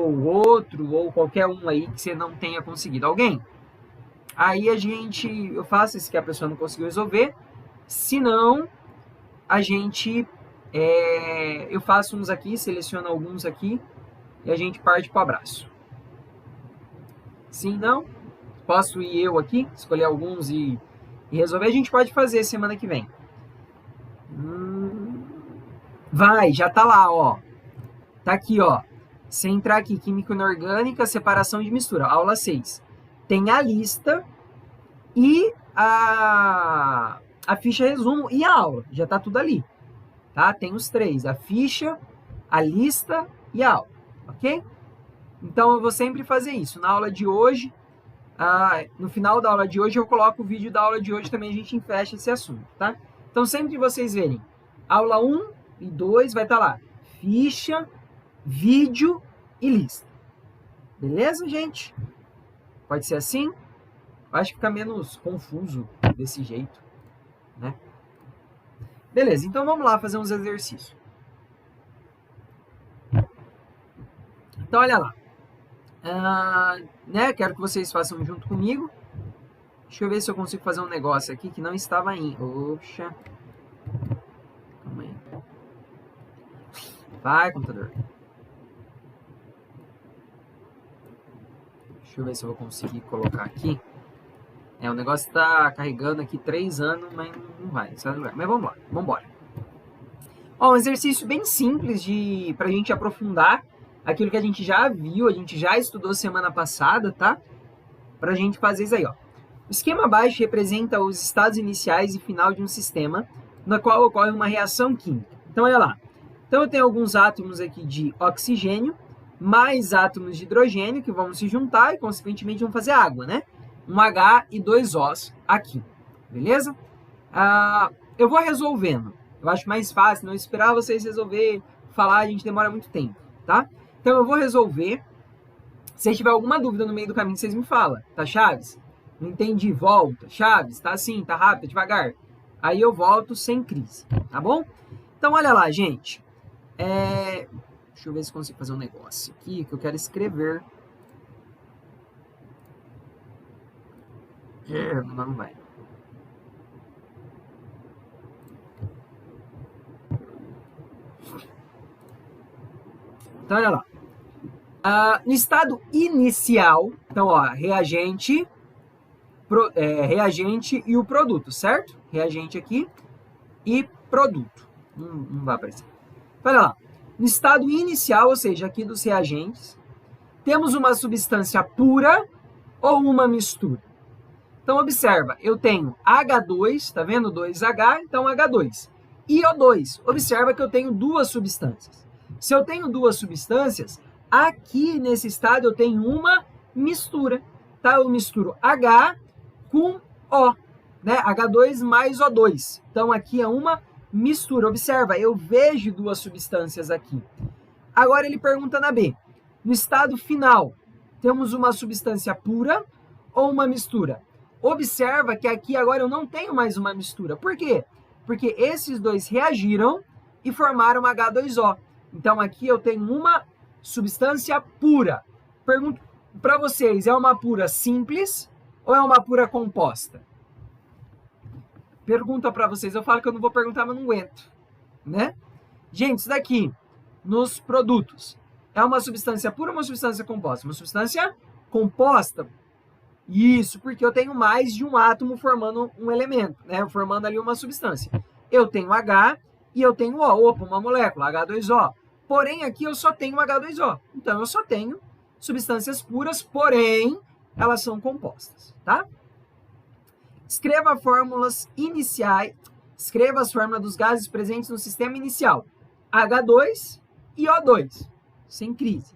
ou outro, ou qualquer um aí que você não tenha conseguido. Alguém? Aí eu faço isso que a pessoa não conseguiu resolver. Se não, eu faço uns aqui, seleciono alguns aqui e a gente parte para o abraço. Sim, não? Posso ir eu aqui, escolher alguns e resolver? A gente pode fazer semana que vem. Vai, já tá lá, ó. Tá aqui, ó. Você entrar aqui, Química Inorgânica, Separação de Mistura, aula 6. Tem a lista e a ficha resumo e a aula. Já tá tudo ali, tá? Tem os três, a ficha, a lista e a aula, ok? Então, eu vou sempre fazer isso. Na aula de hoje, no final da aula de hoje, eu coloco o vídeo da aula de hoje também, a gente fecha esse assunto, tá? Então, sempre que vocês verem aula 1 e 2, vai estar lá ficha, vídeo e lista. Beleza, gente? Pode ser assim? Eu acho que fica menos confuso desse jeito, né? Beleza, então vamos lá fazer uns exercícios. Então, olha lá. Quero que vocês façam junto comigo. Deixa eu ver se eu consigo fazer um negócio aqui que não estava em. Oxa. Calma aí. Vai, computador. Deixa eu ver se eu vou conseguir colocar aqui. O negócio está carregando aqui 3 anos, mas não vai. Mas vamos lá, vamos embora. Um exercício bem simples para a gente aprofundar aquilo que a gente já viu, a gente já estudou semana passada, tá? Para a gente fazer isso aí, ó. O esquema abaixo representa os estados iniciais e final de um sistema, na qual ocorre uma reação química. Então, olha lá. Então, eu tenho alguns átomos aqui de oxigênio, mais átomos de hidrogênio, que vão se juntar e, consequentemente, vão fazer água, né? Um H e 2 Os aqui, beleza? Eu vou resolvendo. Eu acho mais fácil, não esperar vocês resolver, falar, a gente demora muito tempo, tá? Então, eu vou resolver. Se tiver alguma dúvida no meio do caminho, vocês me falam, tá, Chaves? Não entendi, volta. Chaves, tá assim, tá rápido, devagar. Aí eu volto sem crise, tá bom? Então, olha lá, gente. Deixa eu ver se consigo fazer um negócio aqui que eu quero escrever. Não vai. Então, olha lá. No estado inicial, então, ó, reagente e o produto, certo? Reagente aqui e produto. Não vai aparecer. Olha lá. No estado inicial, ou seja, aqui dos reagentes, temos uma substância pura ou uma mistura. Então, observa, eu tenho H2, tá vendo? 2H, então H2. E O2, observa que eu tenho duas substâncias. Se eu tenho duas substâncias, aqui nesse estado eu tenho uma mistura, tá? Eu misturo H com O, né? H2 mais O2. Então, aqui é uma mistura. Observa, eu vejo duas substâncias aqui. Agora, ele pergunta na B. No estado final, temos uma substância pura ou uma mistura? Observa que aqui agora eu não tenho mais uma mistura. Por quê? Porque esses dois reagiram e formaram H2O. Então, aqui eu tenho uma substância pura. Pergunto para vocês, é uma pura simples ou é uma pura composta? Pergunta para vocês. Eu falo que eu não vou perguntar, mas não aguento, né? Gente, isso daqui, nos produtos, é uma substância pura ou uma substância composta? Uma substância composta. Isso, porque eu tenho mais de um átomo formando um elemento, né? Formando ali uma substância. Eu tenho H e eu tenho O. Opa, uma molécula, H2O. Porém, aqui eu só tenho H2O. Então, eu só tenho substâncias puras, porém, elas são compostas, tá? Escreva fórmulas iniciais. Escreva as fórmulas dos gases presentes no sistema inicial. H2 e O2. Sem crise.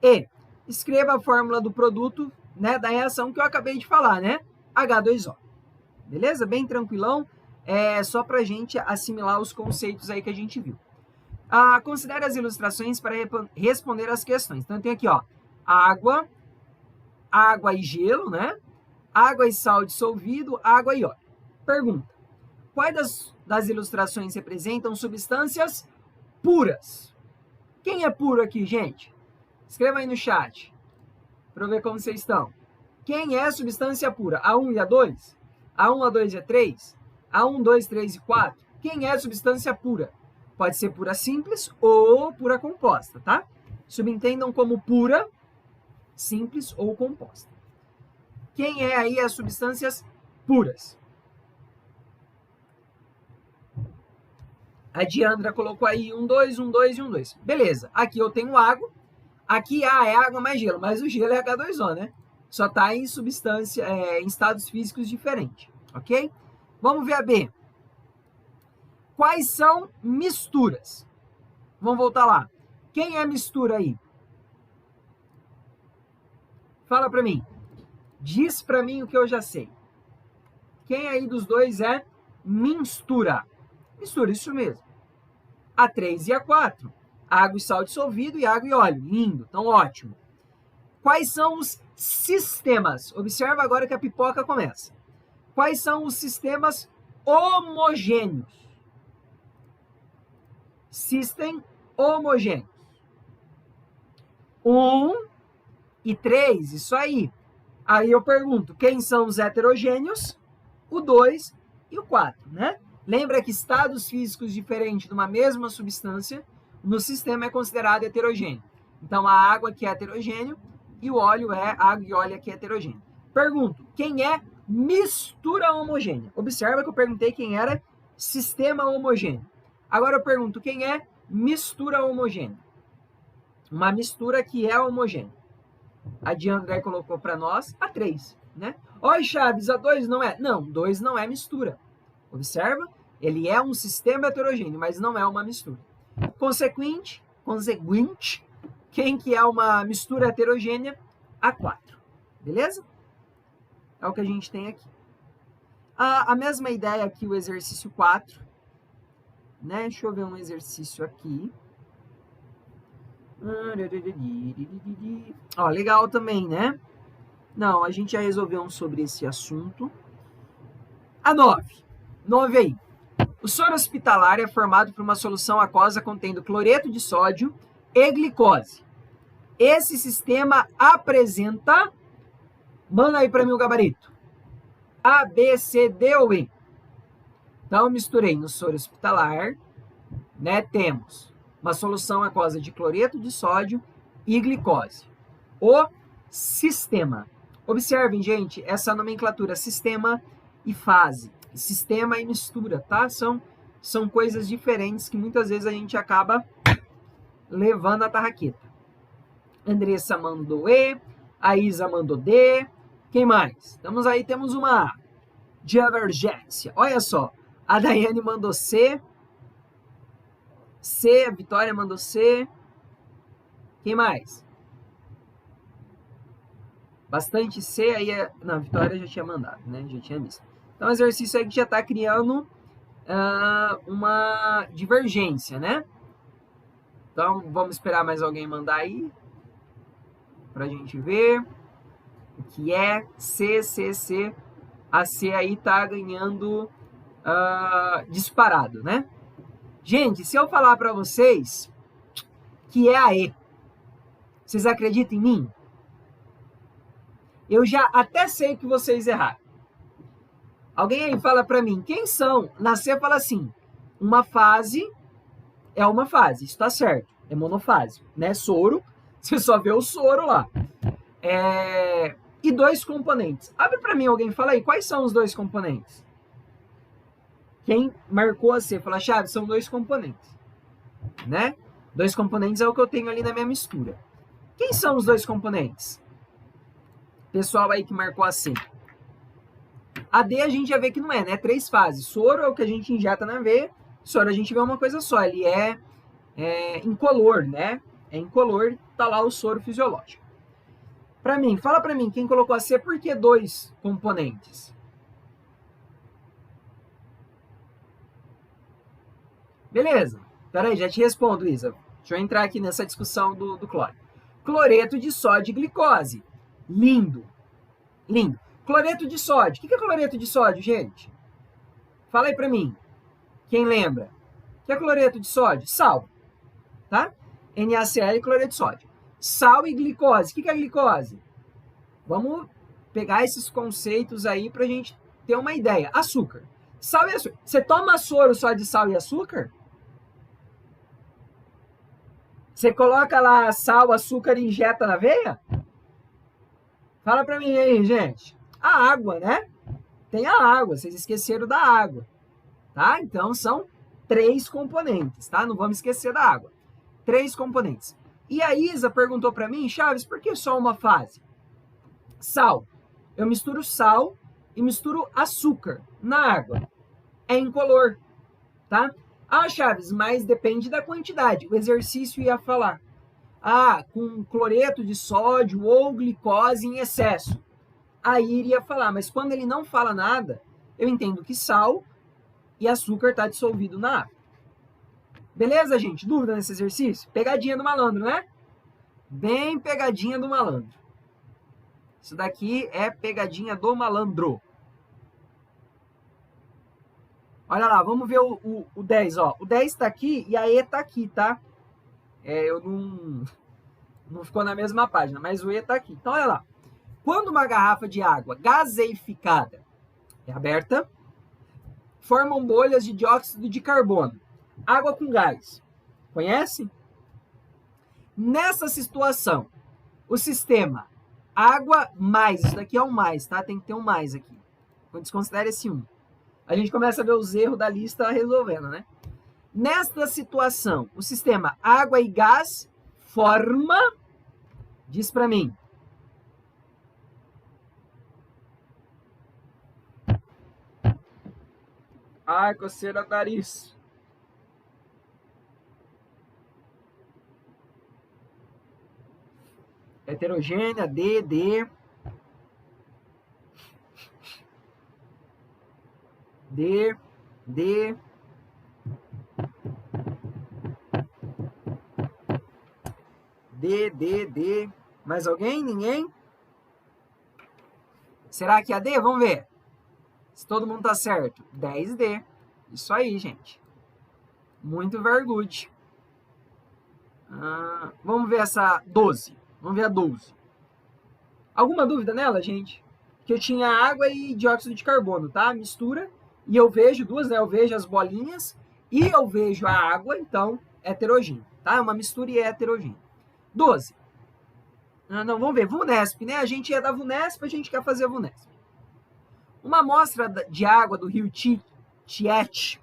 E escreva a fórmula do produto, né, da reação que eu acabei de falar, né? H2O. Beleza? Bem tranquilão. É só pra gente assimilar os conceitos aí que a gente viu. Considere as ilustrações para responder as questões. Então, tem aqui, ó, água e gelo, né? Água e sal dissolvido, água e óleo. Pergunta: quais das ilustrações representam substâncias puras? Quem é puro aqui, gente? Escreva aí no chat, para eu ver como vocês estão. Quem é substância pura? A1 e A2? A1, A2 e A3? A1, 2, 3 e 4? Quem é substância pura? Pode ser pura simples ou pura composta, tá? Subentendam como pura, simples ou composta. Quem é aí as substâncias puras? A Diandra colocou aí 1, 2, 1, 2 e 1, 2. Beleza, aqui eu tenho água. Aqui A é água mais gelo, mas o gelo é H2O, né? Só está em substância, em estados físicos diferentes, ok? Vamos ver a B. Quais são misturas? Vamos voltar lá. Quem é mistura aí? Fala para mim. Diz para mim o que eu já sei. Quem aí dos dois é mistura? Mistura, isso mesmo. A3 e A4. Água e sal dissolvido e água e óleo. Lindo, então ótimo. Quais são os sistemas? Observa agora que a pipoca começa. Quais são os sistemas homogêneos? System homogêneos. 1 e 3, isso aí. Aí eu pergunto, quem são os heterogêneos? O 2 e o 4, né? Lembra que estados físicos diferentes de uma mesma substância no sistema é considerado heterogêneo. Então, a água aqui é heterogêneo e o óleo é água e óleo aqui é heterogêneo. Pergunto, quem é mistura homogênea? Observa que eu perguntei quem era sistema homogêneo. Agora eu pergunto, quem é mistura homogênea? Uma mistura que é homogênea. A Diandra colocou para nós a 3, né? Oi, Chaves, a 2 não é? Não, 2 não é mistura. Observa, ele é um sistema heterogêneo, mas não é uma mistura. Consequente, quem que é uma mistura heterogênea? A4, beleza? É o que a gente tem aqui. A mesma ideia aqui, o exercício 4, né? Deixa eu ver um exercício aqui. Ó, legal também, né? Não, a gente já resolveu um sobre esse assunto. A 9. 9 aí. O soro hospitalar é formado por uma solução aquosa contendo cloreto de sódio e glicose. Esse sistema apresenta... Manda aí para mim o gabarito. A, B, C, D ou E? Então, eu misturei no soro hospitalar, né? Temos uma solução aquosa de cloreto de sódio e glicose. O sistema. Observem, gente, essa nomenclatura sistema e fase. Sistema e mistura, tá? São coisas diferentes que muitas vezes a gente acaba levando a tarraqueta. Andressa mandou E, a Isa mandou D. Quem mais? Temos uma divergência. Olha só, a Daiane mandou C. C, a Vitória mandou C. Quem mais? Bastante C, aí não, a Vitória já tinha mandado, né? Já tinha visto. Então, o exercício aí que já está criando uma divergência, né? Então, vamos esperar mais alguém mandar aí para a gente ver o que é C, C, C. A C aí tá ganhando disparado, né? Gente, se eu falar para vocês que é a E, vocês acreditam em mim? Eu já até sei que vocês erraram. Alguém aí fala para mim, quem são? Na C fala assim, uma fase é uma fase, isso tá certo, é monofásico, né? Soro, você só vê o soro lá. E dois componentes. Abre para mim alguém, fala aí, quais são os dois componentes? Quem marcou a C, fala, Chaves, são dois componentes, né? Dois componentes é o que eu tenho ali na minha mistura. Quem são os dois componentes? Pessoal aí que marcou a C. A D a gente já vê que não é, né? 3 fases. Soro é o que a gente injeta na veia. Soro a gente vê uma coisa só. Ele é incolor, né? É incolor, tá lá o soro fisiológico. Para mim, fala para mim, quem colocou a C, por que 2 componentes? Beleza. Peraí, já te respondo, Isa. Deixa eu entrar aqui nessa discussão do cloro. Cloreto de sódio e glicose. Lindo. Lindo. Cloreto de sódio. O que é cloreto de sódio, gente? Fala aí pra mim. Quem lembra? O que é cloreto de sódio? Sal. Tá? NaCl e cloreto de sódio. Sal e glicose. O que é glicose? Vamos pegar esses conceitos aí para a gente ter uma ideia. Açúcar. Sal e açúcar. Você toma soro só de sal e açúcar? Você coloca lá sal, açúcar e injeta na veia? Fala para mim aí, gente. A água, né? Tem a água. Vocês esqueceram da água. Tá? Então, são 3 componentes, tá? Não vamos esquecer da água. 3 componentes. E a Isa perguntou para mim, Chaves, por que só uma fase? Sal. Eu misturo sal e misturo açúcar na água. É incolor, tá? Ah, Chaves, mas depende da quantidade. O exercício ia falar. Ah, com cloreto de sódio ou glicose em excesso. Aí iria falar, mas quando ele não fala nada, eu entendo que sal e açúcar está dissolvido na água. Beleza, gente? Dúvida nesse exercício? Pegadinha do malandro, né? Bem pegadinha do malandro. Isso daqui é pegadinha do malandro. Olha lá, vamos ver o 10, ó. O 10 tá aqui e a E tá aqui, tá? Eu não ficou na mesma página, mas o E tá aqui. Então, olha lá. Quando uma garrafa de água gaseificada é aberta, formam bolhas de dióxido de carbono. Água com gás. Conhece? Nessa situação, o sistema água mais, isso daqui é um mais, tá? Tem que ter um mais aqui. Quando desconsidera esse 1. A gente começa a ver os erros da lista resolvendo, né? Nesta situação, o sistema água e gás forma, diz para mim, ai, coceira do nariz. Heterogênea, D, D. D, D. D, D, D. Mais alguém? Ninguém? Será que é a D? Vamos ver. Se todo mundo tá certo. 10D. Isso aí, gente. Muito very good. Vamos ver essa 12. Vamos ver a 12. Alguma dúvida nela, gente? Que eu tinha água e dióxido de carbono, tá? Mistura. E eu vejo duas, né? Eu vejo as bolinhas e eu vejo a água, então é heterogêneo, tá? É uma mistura e é heterogêneo. 12. Não, vamos ver. VUNESP, né? A gente é da VUNESP, a gente quer fazer a VUNESP. Uma amostra de água do rio Tietê.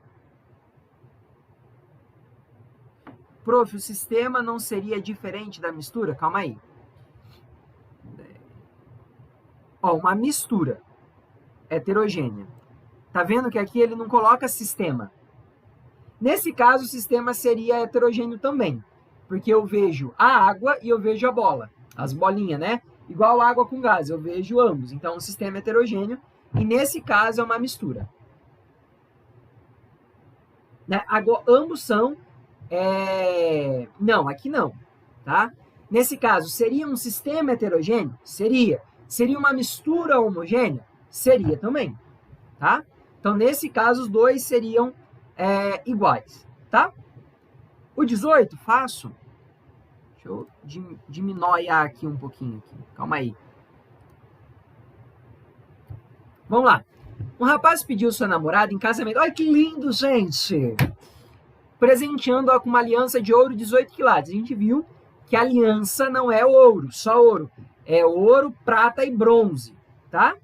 Prof, o sistema não seria diferente da mistura? Calma aí. Ó, uma mistura heterogênea. Tá vendo que aqui ele não coloca sistema. Nesse caso, o sistema seria heterogêneo também. Porque eu vejo a água e eu vejo a bola. As bolinhas, né? Igual água com gás, eu vejo ambos. Então, o sistema é heterogêneo. E nesse caso, é uma mistura. Né? Agora, ambos são... Não, aqui não. Tá? Nesse caso, seria um sistema heterogêneo? Seria. Seria uma mistura homogênea? Seria também. Tá? Então, nesse caso, os dois seriam iguais. Tá? O 18, faço. Deixa eu diminuir aqui um pouquinho. Calma aí. Vamos lá. Um rapaz pediu sua namorada em casamento. Olha que lindo, gente! Presenteando-a com uma aliança de ouro 18 quilates. A gente viu que a aliança não é ouro, só ouro. É ouro, prata e bronze, tá?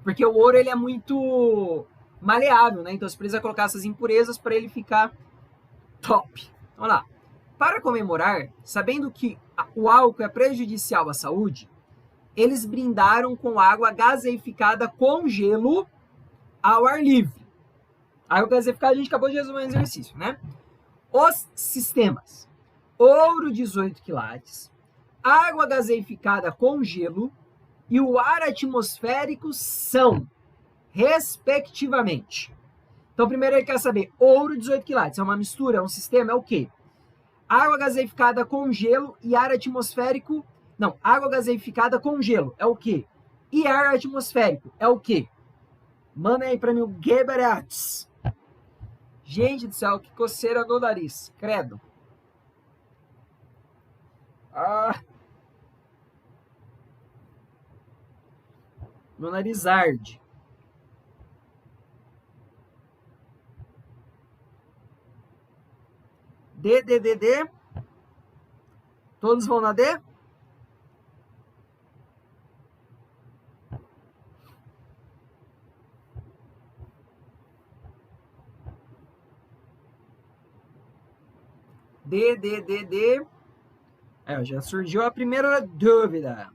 Porque o ouro ele é muito maleável, né? Então você precisa colocar essas impurezas para ele ficar top. Vamos lá. Para comemorar, sabendo que o álcool é prejudicial à saúde, eles brindaram com água gaseificada com gelo ao ar livre. Água gaseificada a gente acabou de resolver o exercício, né? Os sistemas: ouro 18 quilates, água gaseificada com gelo e o ar atmosférico são, respectivamente. Então, primeiro ele quer saber, ouro 18 quilates, é uma mistura, é um sistema, é o quê? Água gaseificada com gelo e ar atmosférico... Não, água gaseificada com gelo, é o quê? E ar atmosférico, é o quê? Manda aí pra mim o Geberats. Gente do céu, que coceira no nariz, credo. Ah, meu nariz arde. D, D, D, D. Todos vão na D? D, D, D, D. Já surgiu a primeira dúvida.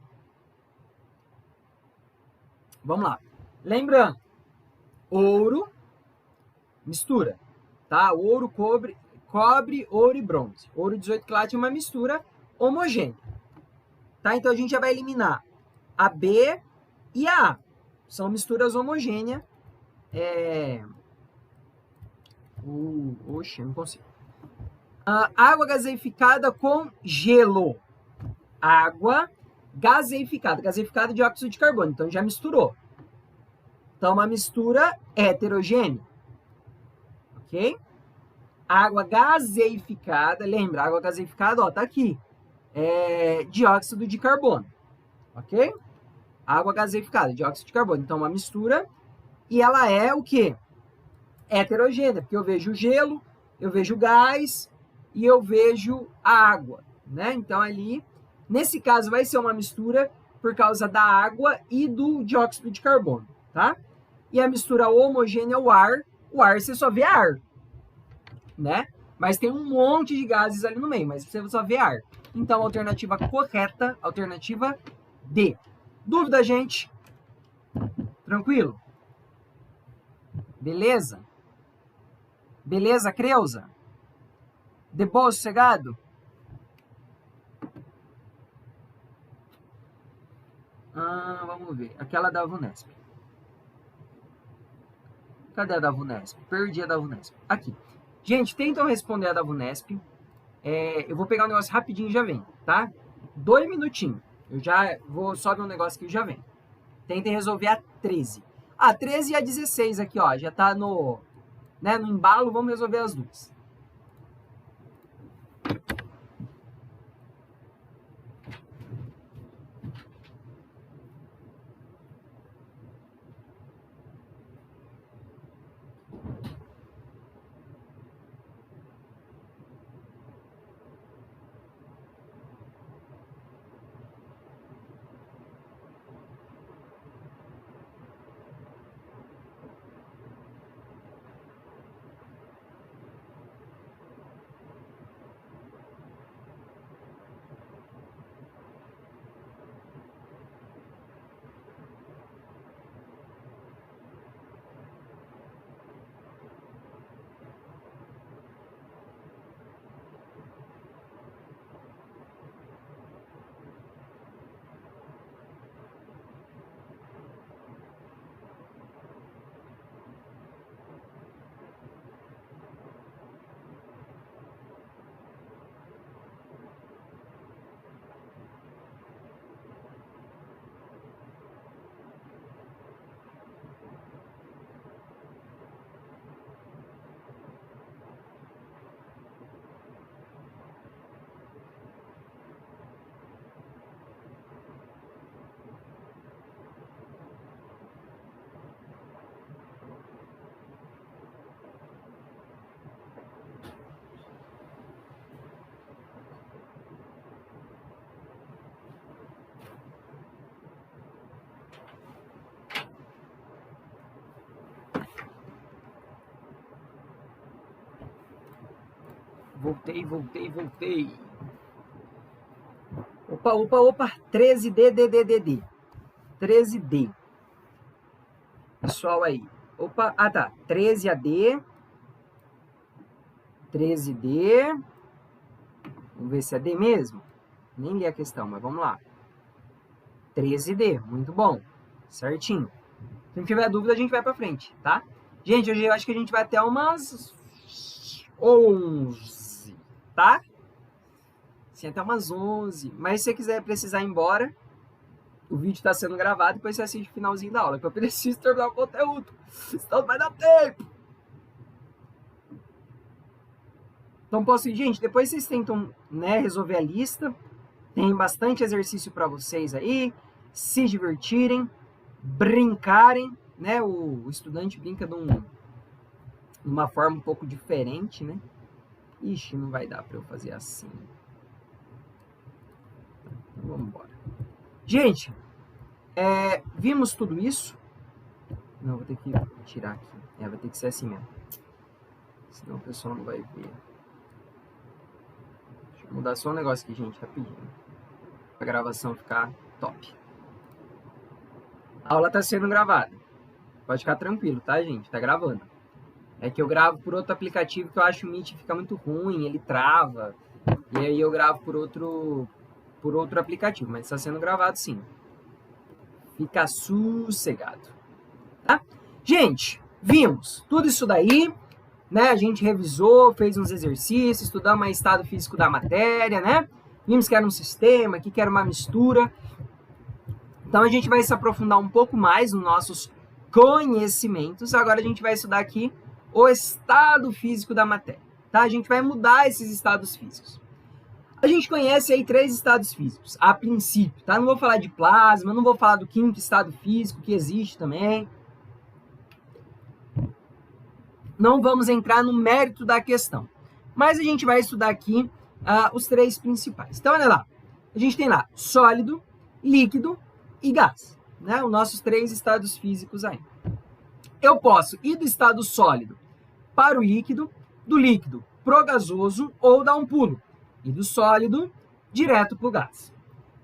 Vamos lá. Lembrando, ouro, mistura, tá? Ouro, cobre, ouro e bronze. Ouro 18 quilates é uma mistura homogênea, tá? Então a gente já vai eliminar a B e a A. São misturas homogêneas. Oxe, eu não consigo. Água gaseificada com gelo. Água gaseificada. Gaseificada de dióxido de carbono. Então já misturou. Então uma mistura heterogênea. Ok? Água gaseificada. Lembra, água gaseificada, ó, tá aqui. Dióxido de carbono. Ok? Água gaseificada, dióxido de carbono. Então uma mistura. E ela é o quê? Heterogênea. Porque eu vejo gelo, eu vejo gás e eu vejo a água, né? Então ali, nesse caso, vai ser uma mistura por causa da água e do dióxido de carbono, tá? E a mistura homogênea, o ar você só vê ar, né? Mas tem um monte de gases ali no meio, mas você só vê ar. Então, a alternativa correta, alternativa D. Dúvida, gente? Tranquilo? Beleza? Beleza, Creuza? De boa, sossegado? Vamos ver. Aquela da VUNESP. Cadê a da VUNESP? Perdi a da VUNESP. Aqui. Gente, tentam responder a da VUNESP. Eu vou pegar um negócio rapidinho e já vem, tá? 2 minutinhos. Eu já vou só ver um negócio aqui e já vem. Tentem resolver a 13. A 13 e a 16 aqui, ó. Já tá no embalo. Vamos resolver as duas. Voltei. Opa. 13D, D. 13D. Pessoal aí. Opa, tá. 13AD. 13D. Vamos ver se é D mesmo. Nem li a questão, mas vamos lá. 13D, muito bom. Certinho. Se não tiver dúvida, a gente vai pra frente, tá? Gente, hoje eu acho que a gente vai até umas 11, tá? Sim, até umas 11. Mas se você quiser precisar ir embora, o vídeo está sendo gravado, depois você assiste o finalzinho da aula, que eu preciso terminar o conteúdo. Senão não vai dar tempo. Então, posso ir, gente, depois vocês tentam, resolver a lista. Tem bastante exercício para vocês aí, se divertirem, brincarem, né? O estudante brinca de uma forma um pouco diferente, né? Ixi, não vai dar para eu fazer assim. Então, vamos embora. Gente, vimos tudo isso? Não, vou ter que tirar aqui. Vai ter que ser assim mesmo. Senão o pessoal não vai ver. Deixa eu mudar só um negócio aqui, gente, rapidinho. Pra gravação ficar top. A aula tá sendo gravada. Pode ficar tranquilo, tá, gente? Tá gravando. É que eu gravo por outro aplicativo que eu acho o Meet fica muito ruim, ele trava. E aí eu gravo por outro aplicativo, mas está sendo gravado sim. Fica sossegado. Tá? Gente, vimos tudo isso daí, né? A gente revisou, fez uns exercícios, estudamos mais estado físico da matéria, né? Vimos que era um sistema, que era uma mistura. Então a gente vai se aprofundar um pouco mais nos nossos conhecimentos. Agora a gente vai estudar aqui o estado físico da matéria, tá? A gente vai mudar esses estados físicos. A gente conhece aí 3 estados físicos, a princípio, tá? Não vou falar de plasma, não vou falar do 5º estado físico, que existe também. Não vamos entrar no mérito da questão. Mas a gente vai estudar aqui os 3 principais. Então, olha lá. A gente tem lá sólido, líquido e gás, né? Os nossos 3 estados físicos aí. Eu posso ir do estado sólido para o líquido, do líquido pro gasoso ou dar um pulo. E do sólido direto para o gás.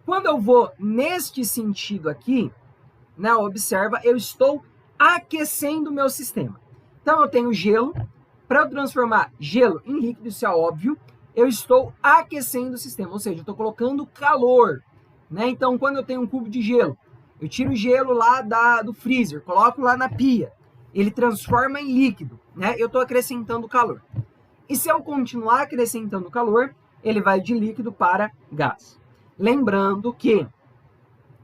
Quando eu vou neste sentido aqui, né, observa, eu estou aquecendo o meu sistema. Então eu tenho gelo, para eu transformar gelo em líquido, isso é óbvio, eu estou aquecendo o sistema, ou seja, eu estou colocando calor. Né? Então quando eu tenho um cubo de gelo, eu tiro o gelo lá do freezer, coloco lá na pia, ele transforma em líquido, né? Eu estou acrescentando calor. E se eu continuar acrescentando calor, ele vai de líquido para gás. Lembrando que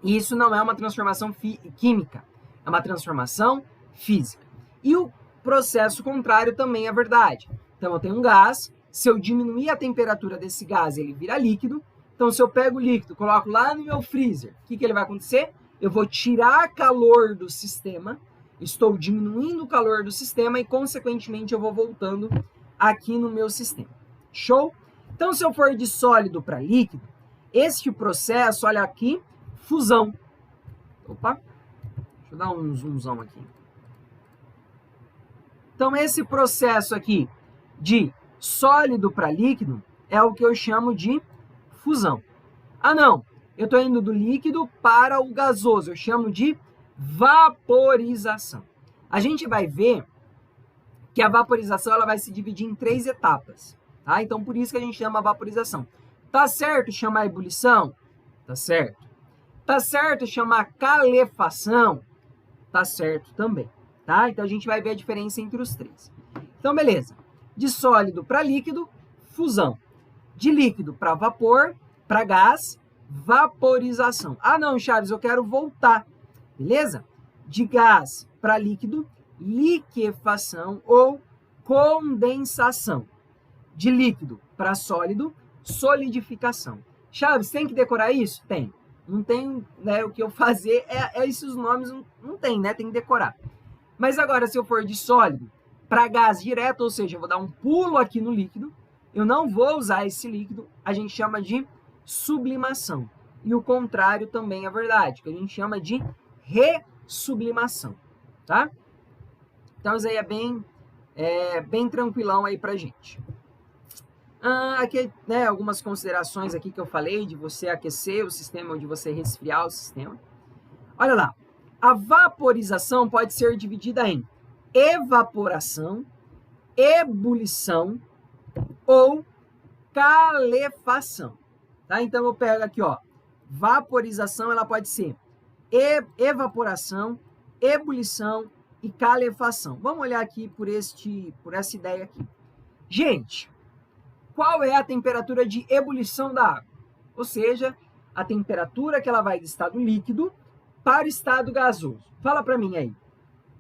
isso não é uma transformação química, é uma transformação física. E o processo contrário também é verdade. Então eu tenho um gás, se eu diminuir a temperatura desse gás, ele vira líquido. Então se eu pego o líquido, coloco lá no meu freezer, o que ele vai acontecer? Eu vou tirar calor do sistema, estou diminuindo o calor do sistema e, consequentemente, eu vou voltando aqui no meu sistema. Show? Então, se eu for de sólido para líquido, este processo, olha aqui, fusão. Opa, deixa eu dar um zoomzão aqui. Então, esse processo aqui de sólido para líquido é o que eu chamo de fusão. Ah, não, eu estou indo do líquido para o gasoso, eu chamo de vaporização. A gente vai ver que a vaporização ela vai se dividir em 3 etapas. Tá? Então, por isso que a gente chama vaporização. Tá certo chamar ebulição? Tá certo. Tá certo chamar calefação? Tá certo também. Tá? Então, a gente vai ver a diferença entre os 3. Então, beleza. De sólido para líquido, fusão. De líquido para vapor, para gás, vaporização. Ah, não, Chaves, eu quero voltar. Beleza? De gás para líquido, liquefação ou condensação. De líquido para sólido, solidificação. Chaves, tem que decorar isso? Tem. Não tem, né, o que eu fazer, esses nomes não tem, né? Tem que decorar. Mas agora, se eu for de sólido para gás direto, ou seja, eu vou dar um pulo aqui no líquido, eu não vou usar esse líquido, a gente chama de sublimação. E o contrário também é verdade, que a gente chama de ressublimação, tá? Então, isso aí é bem tranquilão aí pra gente. Aqui, né, algumas considerações aqui que eu falei de você aquecer o sistema ou de você resfriar o sistema. Olha lá, a vaporização pode ser dividida em evaporação, ebulição ou calefação. Tá? Então, eu pego aqui, ó, vaporização, ela pode ser evaporação, ebulição e calefação. Vamos olhar aqui por essa ideia aqui. Gente, qual é a temperatura de ebulição da água? Ou seja, a temperatura que ela vai do estado líquido para o estado gasoso. Fala para mim aí.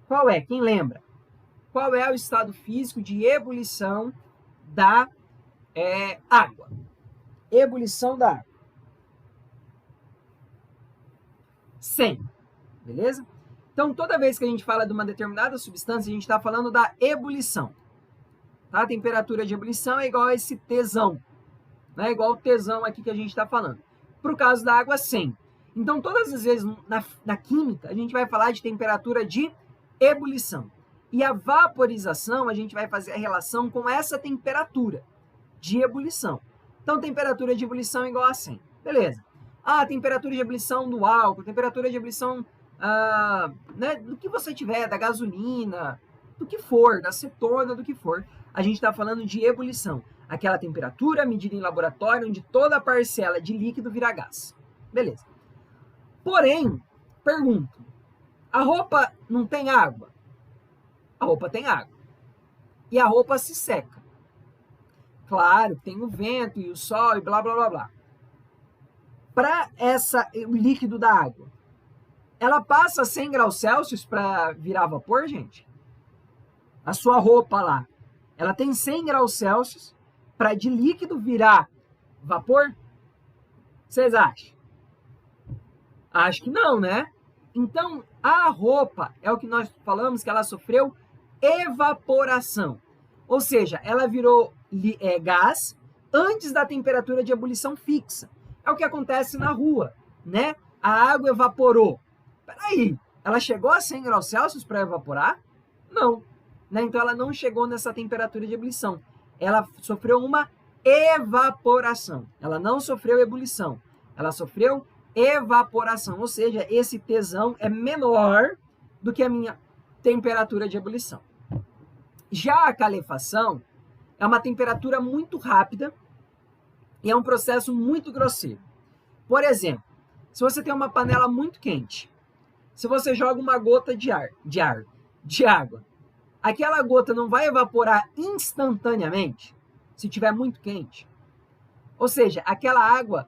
Qual é? Quem lembra? Qual é o estado físico de ebulição da água? Ebulição da água. 100, beleza? Então, toda vez que a gente fala de uma determinada substância, a gente está falando da ebulição. Tá? A temperatura de ebulição é igual a esse Tsão, né? Igual o Tsão aqui que a gente está falando. Para o caso da água, 100. Então, todas as vezes na química, a gente vai falar de temperatura de ebulição. E a vaporização, a gente vai fazer a relação com essa temperatura de ebulição. Então, temperatura de ebulição é igual a 100. Beleza. Ah, temperatura de ebulição do álcool, temperatura de ebulição né, do que você tiver, da gasolina, do que for, da acetona, do que for. A gente está falando de ebulição. Aquela temperatura medida em laboratório onde toda a parcela de líquido vira gás. Beleza. Porém, pergunto, a roupa não tem água? A roupa tem água. E a roupa se seca. Claro, tem o vento e o sol e blá, blá, blá, blá. Para o líquido da água, ela passa 100 graus Celsius para virar vapor, gente? A sua roupa lá, ela tem 100 graus Celsius para de líquido virar vapor? Vocês acham? Acho que não, né? Então, a roupa, é o que nós falamos que ela sofreu evaporação. Ou seja, ela virou gás antes da temperatura de ebulição fixa. É o que acontece na rua, né? A água evaporou. Peraí, ela chegou a 100 graus Celsius para evaporar? Não. Né? Então, ela não chegou nessa temperatura de ebulição. Ela sofreu uma evaporação. Ela não sofreu ebulição. Ela sofreu evaporação. Ou seja, esse Tsão é menor do que a minha temperatura de ebulição. Já a calefação é uma temperatura muito rápida e é um processo muito grosseiro. Por exemplo, se você tem uma panela muito quente, se você joga uma gota de água, aquela gota não vai evaporar instantaneamente se estiver muito quente. Ou seja, aquela água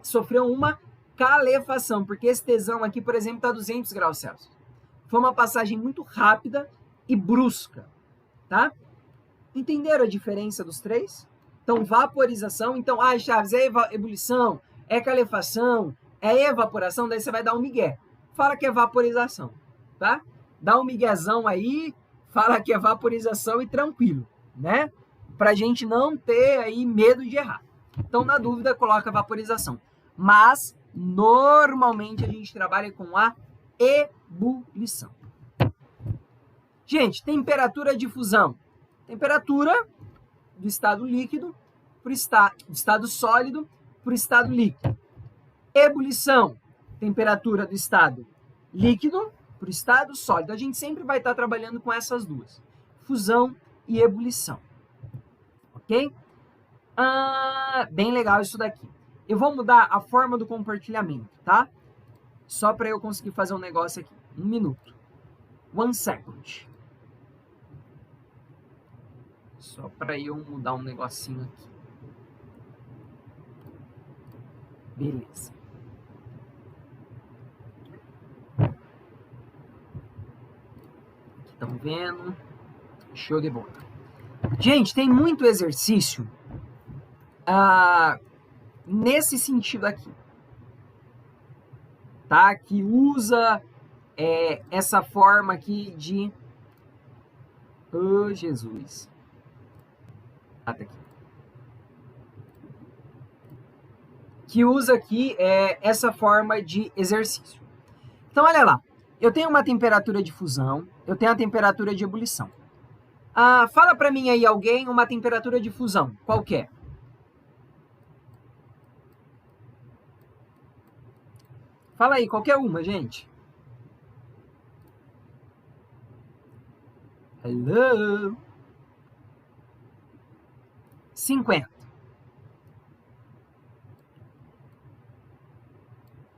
sofreu uma calefação, porque esse Tsão aqui, por exemplo, está a 200 graus Celsius. Foi uma passagem muito rápida e brusca, tá? Entenderam a diferença dos três? Então, vaporização. Então, Chaves, é ebulição, é calefação, é evaporação, daí você vai dar um migué. Fala que é vaporização, tá? Dá um miguezão aí, fala que é vaporização e tranquilo, né? Pra gente não ter aí medo de errar. Então, na dúvida, coloca vaporização. Mas, normalmente, a gente trabalha com a ebulição. Gente, temperatura de fusão. Temperatura do estado líquido para o estado sólido para o estado líquido. Ebulição. Temperatura do estado líquido para o estado sólido. A gente sempre vai estar trabalhando com essas duas. Fusão e ebulição. Ok? Bem legal isso daqui. Eu vou mudar a forma do compartilhamento, tá? Só para eu conseguir fazer um negócio aqui. 1 minuto. 1 second. Só para eu mudar um negocinho aqui. Beleza. Estão vendo? Show de bola. Gente, tem muito exercício nesse sentido aqui. Tá? Que usa essa forma aqui de... Oh, Jesus. Até aqui. Que usa aqui essa forma de exercício. Então, olha lá. Eu tenho uma temperatura de fusão, eu tenho a temperatura de ebulição. Fala para mim aí alguém uma temperatura de fusão, qual que é? Fala aí, qualquer uma, gente. Hello? 50.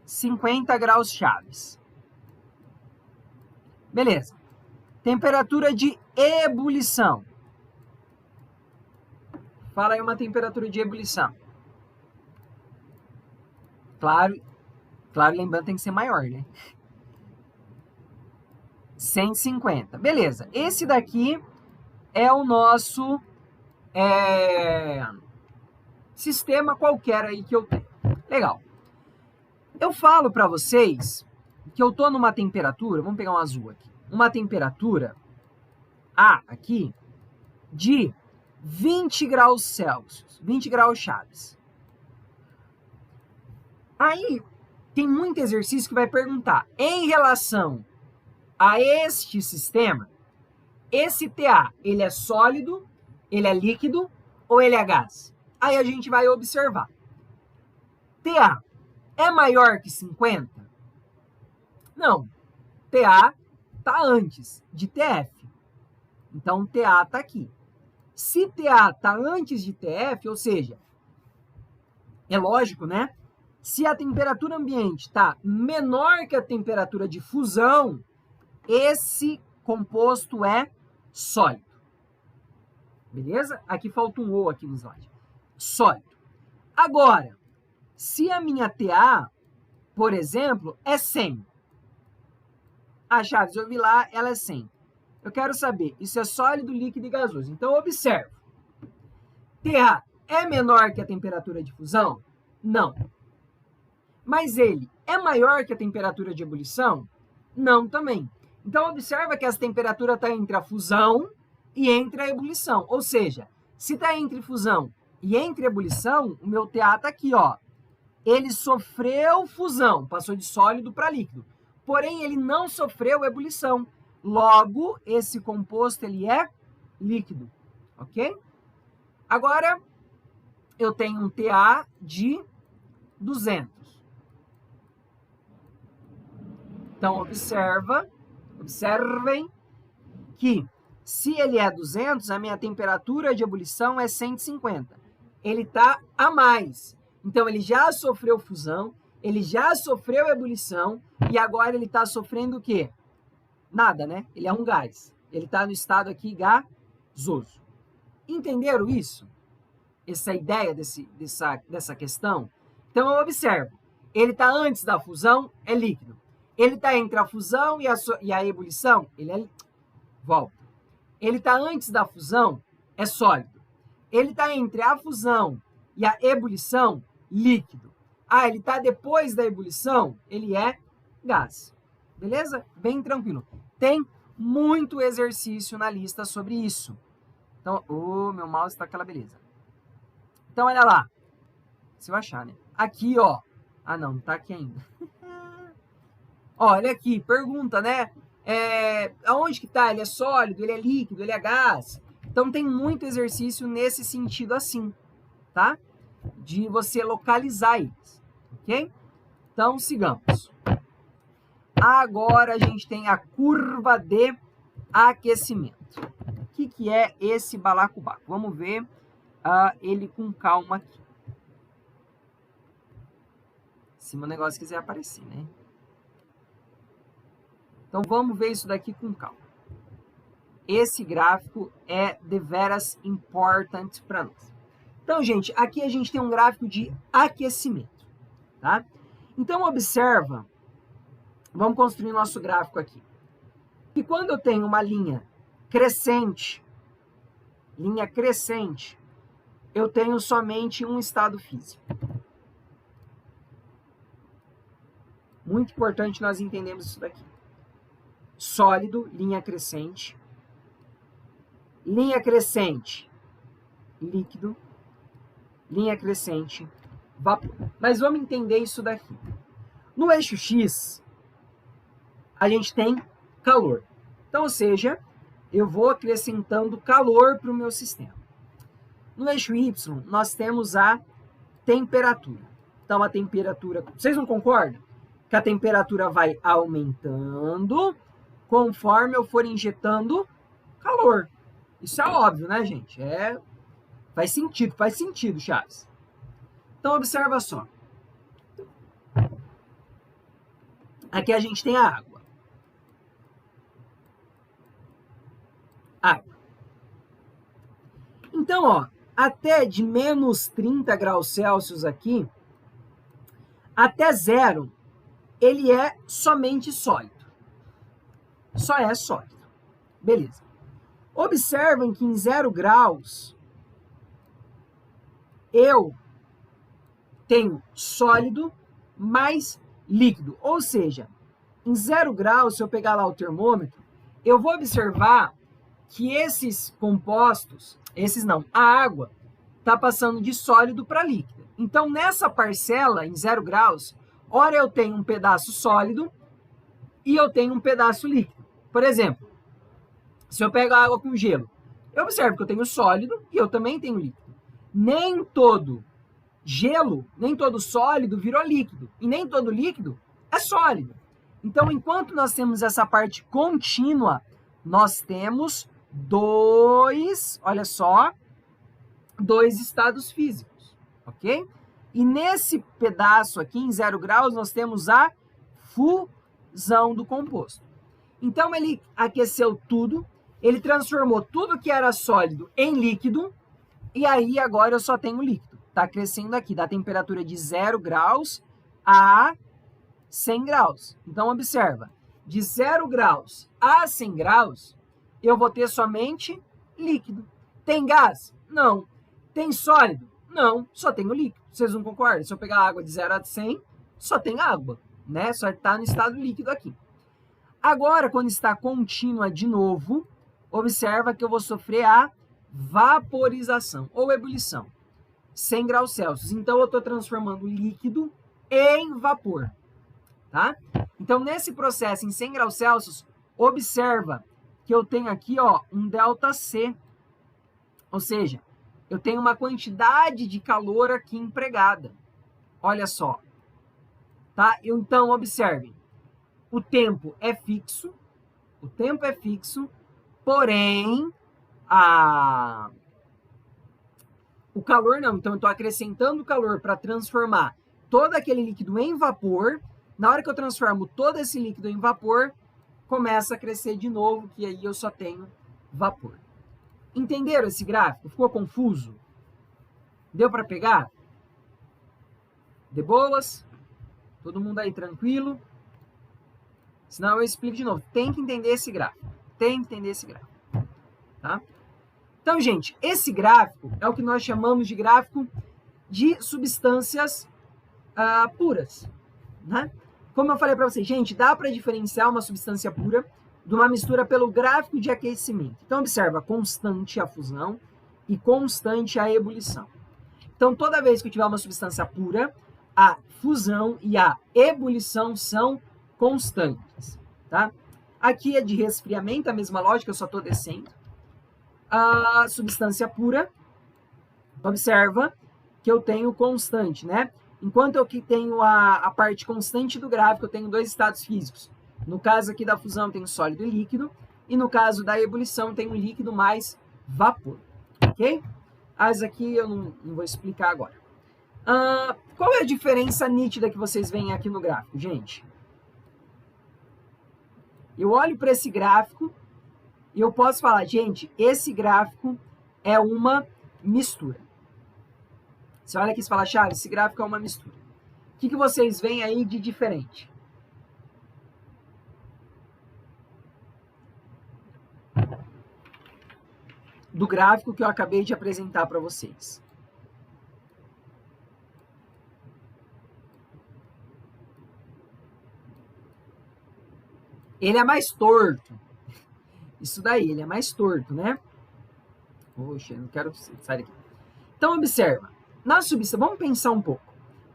50 graus chaves. Beleza. Temperatura de ebulição. Fala aí uma temperatura de ebulição. Claro, lembrando, tem que ser maior, né? 150. Beleza. Esse daqui é o nosso sistema qualquer aí que eu tenho. Legal. Eu falo para vocês que eu estou numa temperatura, vamos pegar um azul aqui, uma temperatura A aqui de 20 graus Celsius, 20 graus Chaves. Aí tem muito exercício que vai perguntar, em relação a este sistema, esse TA, ele é sólido, ele é líquido ou ele é gás? Aí a gente vai observar. TA é maior que 50? Não. TA está antes de TF. Então, TA está aqui. Se TA está antes de TF, ou seja, é lógico, né? Se a temperatura ambiente está menor que a temperatura de fusão, esse composto é sólido. Beleza? Aqui falta um O aqui no slide. Sólido. Agora, se a minha TA, por exemplo, é 100. Ah, Chaves, eu vi lá, ela é 100. Eu quero saber, isso é sólido, líquido e gasoso. Então, observe. TA é menor que a temperatura de fusão? Não. Mas ele é maior que a temperatura de ebulição? Não também. Então, observa que essa temperatura está entre a fusão e entre a ebulição. Ou seja, se está entre fusão e entre ebulição, o meu TA está aqui, ó. Ele sofreu fusão, passou de sólido para líquido. Porém, ele não sofreu ebulição. Logo, esse composto ele é líquido, ok? Agora, eu tenho um TA de 200. Então, observem que se ele é 200, a minha temperatura de ebulição é 150. Ele está a mais. Então, ele já sofreu fusão, ele já sofreu ebulição, e agora ele está sofrendo o quê? Nada, né? Ele é um gás. Ele está no estado aqui gasoso. Entenderam isso? Essa ideia dessa questão? Então, eu observo. Ele está antes da fusão, é líquido. Ele está entre a fusão e a ebulição, ele é... Volta. Ele está antes da fusão, é sólido. Ele está entre a fusão e a ebulição, líquido. Ah, ele está depois da ebulição, ele é gás. Beleza? Bem tranquilo. Tem muito exercício na lista sobre isso. Então, meu mouse está aquela beleza. Então, olha lá. Se eu achar, né? Aqui, ó. Ah, não está aqui ainda. Olha aqui, pergunta, né? Aonde que tá? Ele é sólido, ele é líquido, ele é gás? Então, tem muito exercício nesse sentido assim, tá? De você localizar eles, ok? Então, sigamos. Agora, a gente tem a curva de aquecimento. O que é esse balacobaco? Vamos ver ele com calma aqui. Se meu negócio quiser aparecer, né? Então, vamos ver isso daqui com calma. Esse gráfico é deveras important para nós. Então, gente, aqui a gente tem um gráfico de aquecimento, tá? Então, observa, vamos construir nosso gráfico aqui. E quando eu tenho uma linha crescente, eu tenho somente um estado físico. Muito importante nós entendermos isso daqui. Sólido, linha crescente, líquido, linha crescente, vapor. Mas vamos entender isso daqui. No eixo X, a gente tem calor. Então, ou seja, eu vou acrescentando calor para o meu sistema. No eixo Y, nós temos a temperatura. Então, a temperatura... Vocês não concordam? Que a temperatura vai aumentando conforme eu for injetando calor. Isso é óbvio, né, gente? Faz sentido, Chaves. Então, observa só. Aqui a gente tem a água. Então, ó, até de menos 30 graus Celsius aqui, até zero, ele é somente sólido. Só é sólido. Beleza. Observem que em 0 graus, eu tenho sólido mais líquido. Ou seja, Em 0 graus, se eu pegar lá o termômetro, eu vou observar que esses compostos, a água, está passando de sólido para líquido. Então, nessa parcela, em 0 graus, ora eu tenho um pedaço sólido e eu tenho um pedaço líquido. Por exemplo, se eu pego a água com gelo, eu observo que eu tenho sólido e eu também tenho líquido. Nem todo gelo, nem todo sólido virou líquido. E nem todo líquido é sólido. Então, enquanto nós temos essa parte contínua, nós temos olha só, dois estados físicos, ok? E nesse pedaço aqui, em 0 graus, nós temos a fusão do composto. Então, ele aqueceu tudo, ele transformou tudo que era sólido em líquido, e aí agora eu só tenho líquido. Está crescendo aqui, da temperatura de 0 graus a 100 graus. Então, observa, de 0 graus a 100 graus, eu vou ter somente líquido. Tem gás? Não. Tem sólido? Não, só tenho líquido. Vocês não concordam? Se eu pegar água de 0 a 100, só tem água, né? Só está no estado líquido aqui. Agora, quando está contínua de novo, observa que eu vou sofrer a vaporização ou ebulição. 100 graus Celsius. Então, eu estou transformando líquido em vapor, tá? Então, nesse processo em 100 graus Celsius, observa que eu tenho aqui, ó, um ΔC. Ou seja, eu tenho uma quantidade de calor aqui empregada. Olha só. Tá? Então, observem. O tempo é fixo. O tempo é fixo. Porém, o calor não. Então, eu estou acrescentando calor para transformar todo aquele líquido em vapor. Na hora que eu transformo todo esse líquido em vapor, começa a crescer de novo, que aí eu só tenho vapor. Entenderam esse gráfico? Ficou confuso? Deu para pegar? De boas? Todo mundo aí tranquilo? Senão eu explico de novo. Tem que entender esse gráfico. Tem que entender esse gráfico. Tá? Então, gente, esse gráfico é o que nós chamamos de gráfico de substâncias puras. Né? Como eu falei para vocês, gente, dá para diferenciar uma substância pura de uma mistura pelo gráfico de aquecimento. Então, observa, constante a fusão e constante a ebulição. Então, toda vez que eu tiver uma substância pura, a fusão e a ebulição são constantes, tá? Aqui é de resfriamento, a mesma lógica, eu só estou descendo. A substância pura, observa que eu tenho constante, né? Enquanto eu que tenho a parte constante do gráfico, eu tenho dois estados físicos. No caso aqui da fusão, eu tenho sólido e líquido. E no caso da ebulição, eu tenho líquido mais vapor. Ok? As aqui eu não vou explicar agora. Qual é a diferença nítida que vocês veem aqui no gráfico, gente? Eu olho para esse gráfico e eu posso falar, gente, esse gráfico é uma mistura. Você olha aqui e fala, Charles, esse gráfico é uma mistura. O que vocês veem aí de diferente? Do gráfico que eu acabei de apresentar para vocês. Ele é mais torto. Isso daí, ele é mais torto, né? Poxa, eu não quero sair daqui. Então, observa. Vamos pensar um pouco.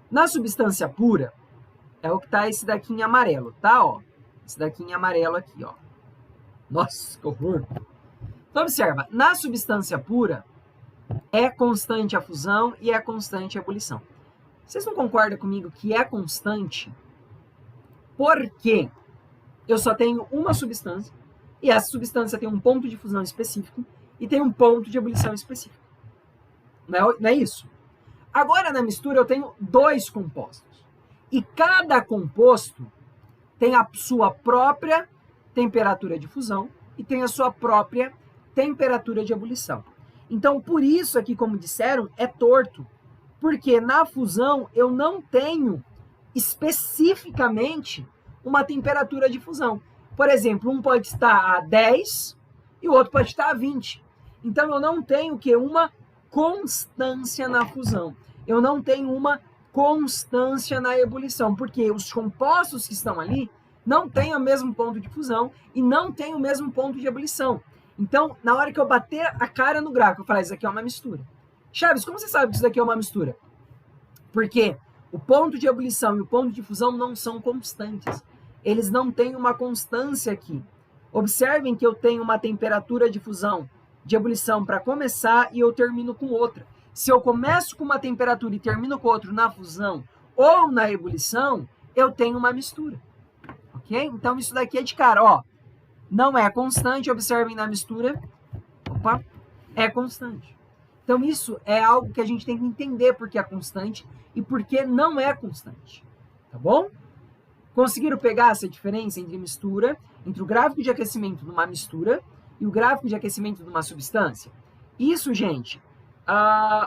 Na substância pura, é o que tá esse daqui em amarelo, tá? Ó, esse daqui em amarelo aqui, ó. Nossa, que horror! Então, observa. Na substância pura, é constante a fusão e é constante a ebulição. Vocês não concordam comigo que é constante? Porque eu só tenho uma substância e essa substância tem um ponto de fusão específico e tem um ponto de ebulição específico. Não é isso? Agora, na mistura, eu tenho dois compostos. E cada composto tem a sua própria temperatura de fusão e tem a sua própria temperatura de ebulição. Então, por isso aqui, como disseram, é torto. Porque na fusão eu não tenho especificamente uma temperatura de fusão. Por exemplo, um pode estar a 10 e o outro pode estar a 20. Então, eu não tenho uma constância na fusão. Eu não tenho uma constância na ebulição, porque os compostos que estão ali não tem o mesmo ponto de fusão e não tem o mesmo ponto de ebulição. Então, na hora que eu bater a cara no gráfico, eu falar, isso aqui é uma mistura. Chaves, como você sabe que isso daqui é uma mistura? Porque o ponto de ebulição e o ponto de fusão não são constantes. Eles não têm uma constância aqui. Observem que eu tenho uma temperatura de fusão, de ebulição para começar e eu termino com outra. Se eu começo com uma temperatura e termino com outra na fusão ou na ebulição, eu tenho uma mistura. Ok? Então isso daqui é de cara, ó. Não é constante, observem na mistura. Opa, é constante. Então isso é algo que a gente tem que entender porque é constante e porque não é constante. Tá bom? Conseguiram pegar essa diferença entre mistura, entre o gráfico de aquecimento de uma mistura e o gráfico de aquecimento de uma substância? Isso, gente,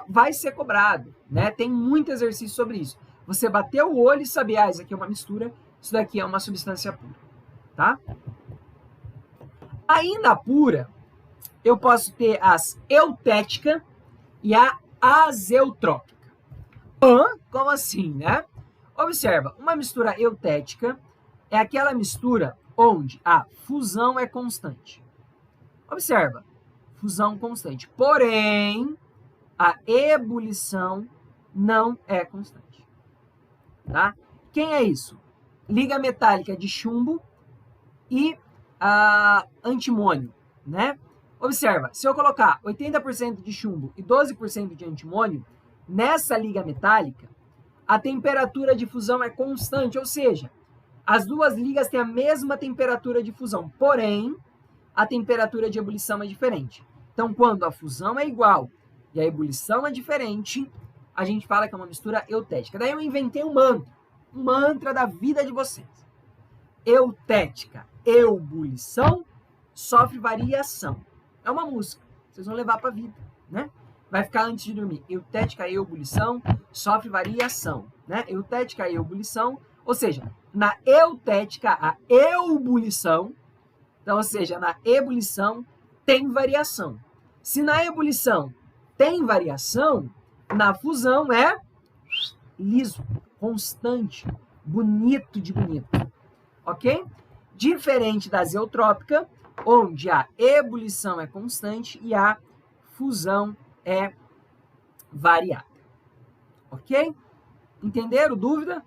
vai ser cobrado, né? Tem muito exercício sobre isso. Você bater o olho e saber, isso aqui é uma mistura, isso daqui é uma substância pura, tá? Ainda pura, eu posso ter as eutética e a azeutrópica. Como assim, né? Observa, uma mistura eutética é aquela mistura onde a fusão é constante. Observa, fusão constante. Porém, a ebulição não é constante. Tá? Quem é isso? Liga metálica de chumbo e antimônio, né? Observa, se eu colocar 80% de chumbo e 12% de antimônio nessa liga metálica, a temperatura de fusão é constante, ou seja, as duas ligas têm a mesma temperatura de fusão, porém, a temperatura de ebulição é diferente. Então, quando a fusão é igual e a ebulição é diferente, a gente fala que é uma mistura eutética. Daí eu inventei um mantra da vida de vocês. Eutética, ebulição, sofre variação. É uma música, vocês vão levar para a vida, né? Vai ficar antes de dormir. Eutética e ebulição sofre variação, né? Eutética e ebulição, ou seja, na eutética, a ebulição, então, ou seja, na ebulição tem variação. Se na ebulição tem variação, na fusão é liso, constante, bonito de bonito, ok? Diferente da azeotrópica, onde a ebulição é constante e a fusão é variável. Ok? Entenderam? Dúvida?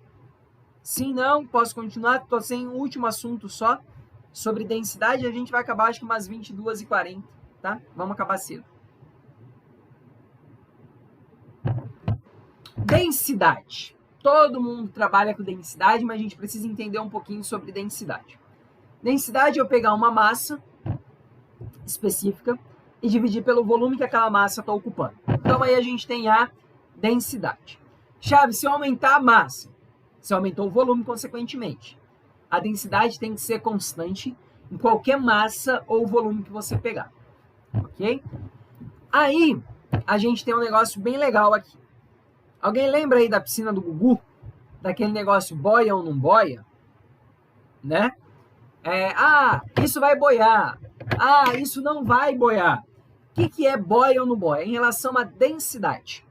Sim, não? Posso continuar? Estou sem um último assunto só sobre densidade. A gente vai acabar acho que umas 22h40, tá? Vamos acabar cedo. Densidade. Todo mundo trabalha com densidade, mas a gente precisa entender um pouquinho sobre densidade. Densidade é eu pegar uma massa específica e dividir pelo volume que aquela massa está ocupando. Então, aí a gente tem a densidade. Chave, se eu aumentar a massa, você aumentou o volume, consequentemente. A densidade tem que ser constante em qualquer massa ou volume que você pegar. Ok? Aí, a gente tem um negócio bem legal aqui. Alguém lembra aí da piscina do Gugu? Daquele negócio boia ou não boia? Né? Isso vai boiar. Isso não vai boiar. O que é boia ou não boia? Em relação à densidade.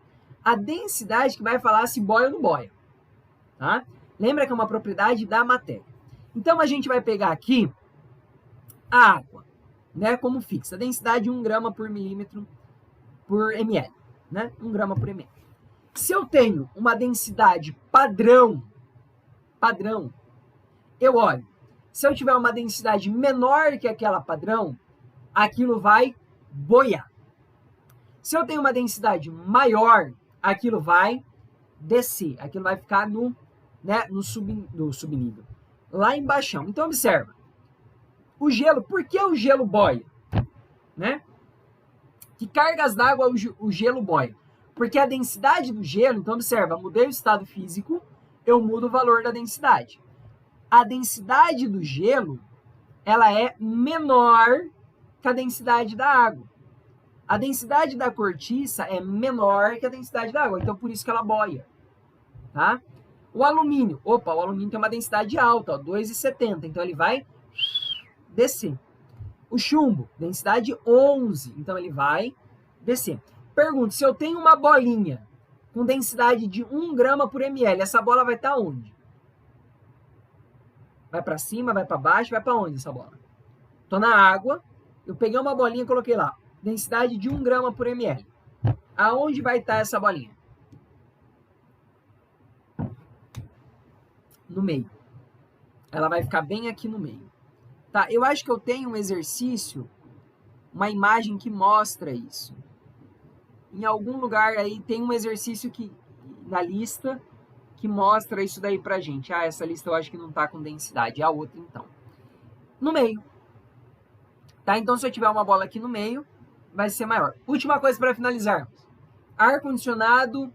A densidade que vai falar se boia ou não boia. Tá? Lembra que é uma propriedade da matéria. Então, a gente vai pegar aqui a água, né, como fixa. Densidade 1 grama por milímetro por ml. Né? 1 grama por ml. Se eu tenho uma densidade padrão, eu olho. Se eu tiver uma densidade menor que aquela padrão, aquilo vai boiar. Se eu tenho uma densidade maior, aquilo vai descer. Aquilo vai ficar no subnível. Lá embaixo. Então, observa. O gelo, por que o gelo boia? Né? Que cargas d'água o gelo boia? Porque a densidade do gelo, então observa, mudei o estado físico, eu mudo o valor da densidade. A densidade do gelo, ela é menor que a densidade da água. A densidade da cortiça é menor que a densidade da água, então por isso que ela boia. Tá? O alumínio, o alumínio tem uma densidade alta, 2,70, então ele vai descer. O chumbo, densidade 11, então ele vai descer. Pergunta, se eu tenho uma bolinha com densidade de 1 grama por ml, essa bola vai estar onde? Vai para cima, vai para baixo, vai para onde essa bola? Tô na água, eu peguei uma bolinha e coloquei lá. Densidade de 1 grama por ml. Aonde vai estar essa bolinha? No meio. Ela vai ficar bem aqui no meio. Tá, eu acho que eu tenho um exercício, uma imagem que mostra isso. Em algum lugar aí tem um exercício que na lista que mostra isso daí pra gente. Ah, essa lista eu acho que não tá com densidade. A outra, então. No meio. Tá? Então, se eu tiver uma bola aqui no meio, vai ser maior. Última coisa para finalizarmos. Ar-condicionado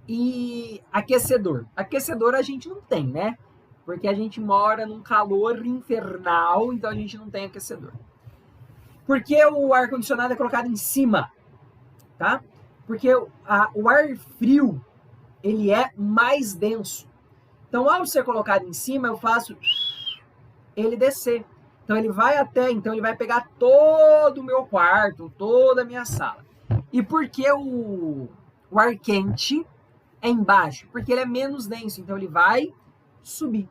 e aquecedor. Aquecedor a gente não tem, né? Porque a gente mora num calor infernal, então a gente não tem aquecedor. Por que o ar-condicionado é colocado em cima? Tá? Porque o ar frio, ele é mais denso. Então, ao ser colocado em cima, eu faço ele descer. Então, ele vai pegar todo o meu quarto, toda a minha sala. E por que o ar quente é embaixo? Porque ele é menos denso, então ele vai subir,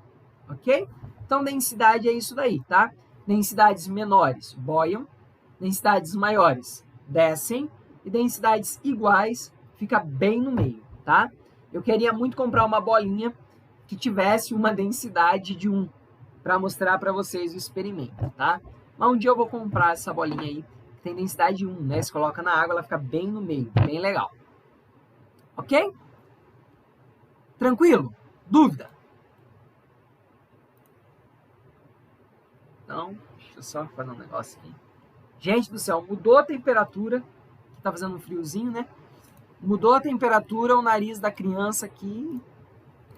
ok? Então, densidade é isso daí, tá? Densidades menores boiam, densidades maiores descem, e densidades iguais fica bem no meio, tá? Eu queria muito comprar uma bolinha que tivesse uma densidade de 1 para mostrar para vocês o experimento, tá? Mas um dia eu vou comprar essa bolinha aí, que tem densidade 1, né? Se coloca na água, ela fica bem no meio, bem legal. Ok? Tranquilo? Dúvida? Então, deixa eu só fazer um negócio aqui. Gente do céu, mudou a temperatura, que tá fazendo um friozinho, né? Mudou a temperatura, o nariz da criança aqui